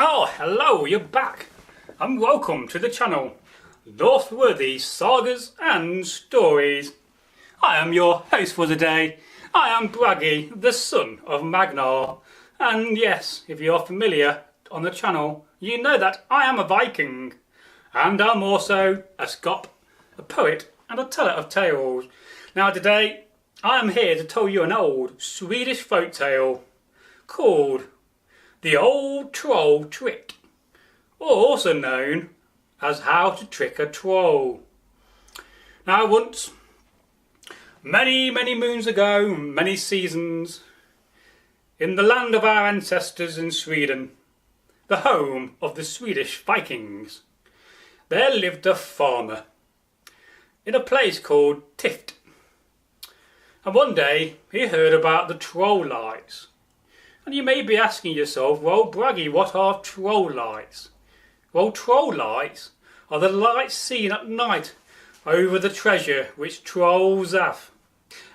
Oh, hello, you're back, and welcome to the channel, Northworthy Sagas and Stories. I am your host for the day. I am Bragi, the son of Magnar, and yes, if you're familiar on the channel, you know that I am a Viking, and I'm also a Scop, a poet, and a teller of tales. Now today, I am here to tell you an old Swedish folk tale called The Old Troll Trick, or also known as How to Trick a Troll. Now once, many moons ago, many seasons, in the land of our ancestors in Sweden, the home of the Swedish Vikings, there lived a farmer in a place called Tyrkr. And one day he heard about the troll lights. And you may be asking yourself, well, Bragi, what are troll lights? Well, troll lights are the lights seen at night over the treasure which trolls have.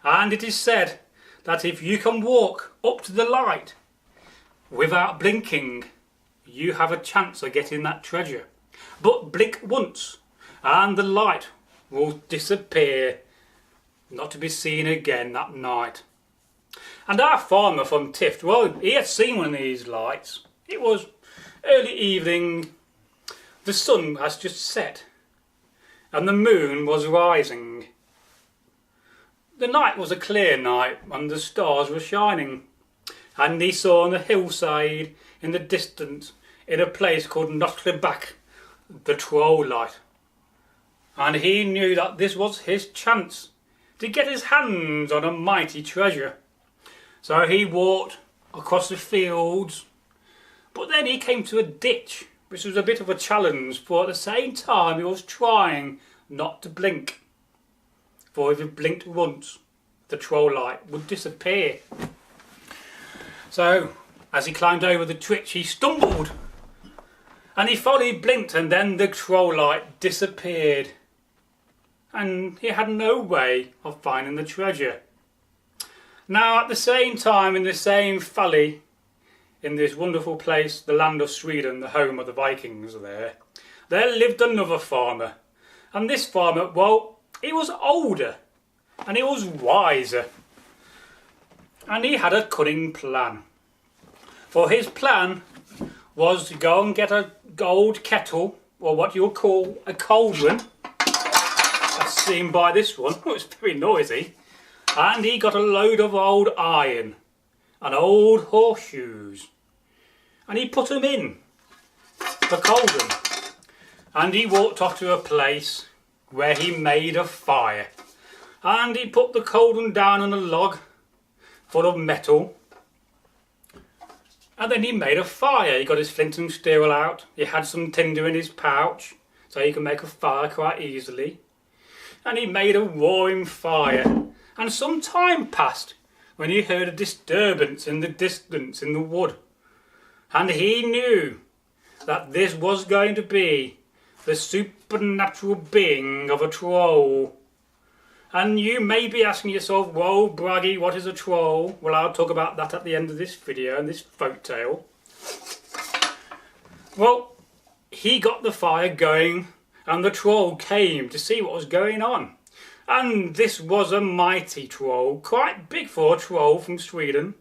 And it is said that if you can walk up to the light without blinking, you have a chance of getting that treasure. But blink once and the light will disappear, not to be seen again that night. And our farmer from Tyrkr, well, he had seen one of these lights. It was early evening, the sun has just set, and the moon was rising. The night was a clear night, and the stars were shining. And he saw on the hillside, in the distance, in a place called Northworthy, the troll light. And he knew that this was his chance to get his hands on a mighty treasure. So he walked across the fields, but then he came to a ditch, which was a bit of a challenge, for at the same time he was trying not to blink. For if he blinked once, the troll light would disappear. So, as he climbed over the ditch, he stumbled, and he finally blinked, and then the troll light disappeared. And he had no way of finding the treasure. Now, at the same time, in the same valley, in this wonderful place, the land of Sweden, the home of the Vikings there lived another farmer. And this farmer, well, he was older and he was wiser. And he had a cunning plan. For his plan was to go and get a gold kettle, or what you'll call a cauldron. That's seen by this one. Oh, it's very noisy. And he got a load of old iron and old horseshoes, and he put them in the cauldron, and he walked off to a place where he made a fire, and he put the cauldron down on a log full of metal, and then he made a fire. He got his flint and steel out. He had some tinder in his pouch so he could make a fire quite easily, and he made a roaring fire. And some time passed when he heard a disturbance in the distance in the wood. And he knew that this was going to be the supernatural being of a troll. And you may be asking yourself, well, Bragi, what is a troll? Well, I'll talk about that at the end of this video and this folk tale. Well, he got the fire going and the troll came to see what was going on. And this was a mighty troll, quite big for a troll from Sweden.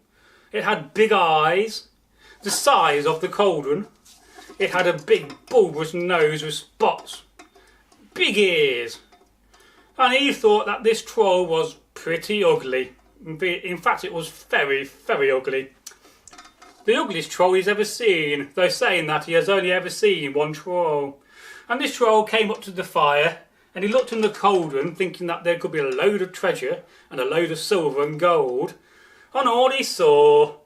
It had big eyes, the size of the cauldron. It had a big bulbous nose with spots, big ears. And he thought that this troll was pretty ugly. In fact, it was very ugly. The ugliest troll he's ever seen, though saying that he has only ever seen one troll. And this troll came up to the fire, and he looked in the cauldron thinking that there could be a load of treasure and a load of silver and gold. And all he saw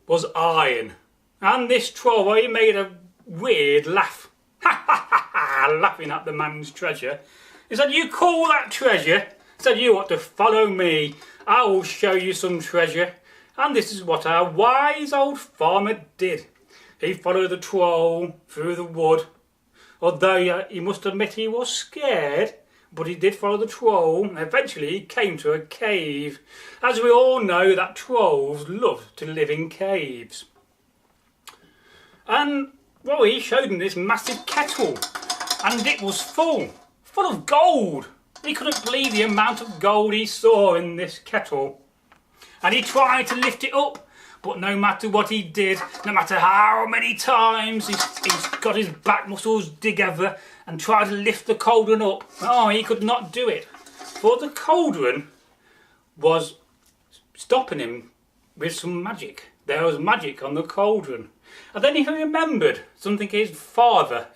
was iron. And this troll, well, he made a weird laugh. Ha ha ha ha, laughing at the man's treasure. He said, "You call that treasure?" He said, "You ought to follow me. I will show you some treasure." And this is what our wise old farmer did. He followed the troll through the wood. Although he must admit he was scared, but he did follow the troll, and eventually he came to a cave. As we all know that trolls love to live in caves. And well, he showed him this massive kettle, and it was full of gold. He couldn't believe the amount of gold he saw in this kettle. And he tried to lift it up, but no matter what he did, no matter how many times he's got his back muscles together and tried to lift the cauldron up, oh, he could not do it. For the cauldron was stopping him with some magic. There was magic on the cauldron. And then he remembered something his father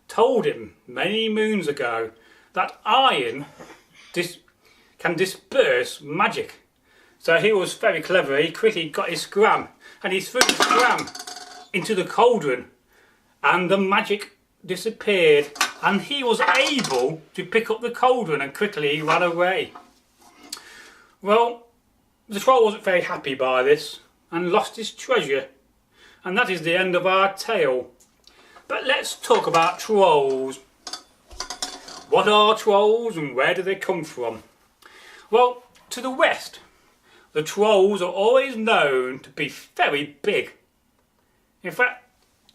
told him many moons ago, that iron can disperse magic. So he was very clever. He quickly got his scram and he threw the scram into the cauldron, and the magic disappeared, and he was able to pick up the cauldron, and quickly he ran away. Well, the troll wasn't very happy by this and lost his treasure, and that is the end of our tale. But let's talk about trolls. What are trolls and where do they come from? Well, to the west, the trolls are always known to be very big. In fact,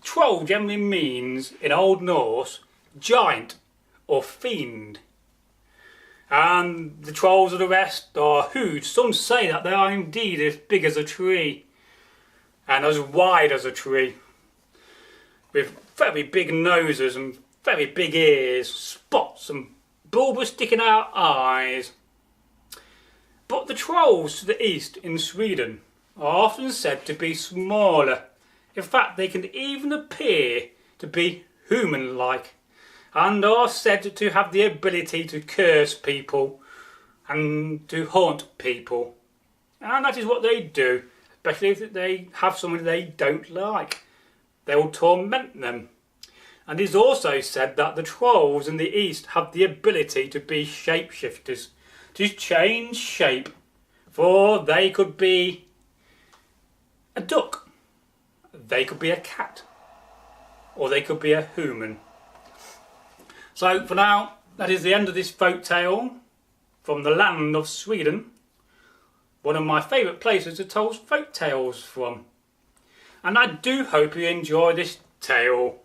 troll generally means, in Old Norse, giant or fiend. And the trolls of the west are huge. Some say that they are indeed as big as a tree and as wide as a tree, with very big noses and very big ears, spots and bulbous sticking out eyes. But the trolls to the east in Sweden are often said to be smaller. In fact, they can even appear to be human-like, and are said to have the ability to curse people and to haunt people. And that is what they do, especially if they have someone they don't like. They will torment them. And it is also said that the trolls in the east have the ability to be shapeshifters, to change shape, for they could be a duck, they could be a cat, or they could be a human. So for now, that is the end of this folk tale from the land of Sweden, one of my favourite places to tell folk tales from. And I do hope you enjoy this tale.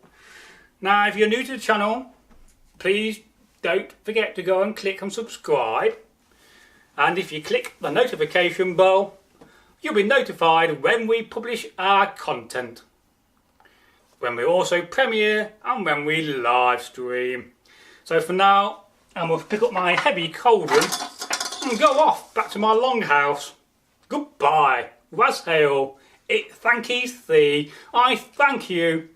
Now, if you're new to the channel, please don't forget to go and click on subscribe. And if you click the notification bell, you'll be notified when we publish our content, when we also premiere and when we live stream. So for now, I'm going to pick up my heavy cauldron and go off back to my longhouse. Goodbye. Was hail. It thankies thee. I thank you.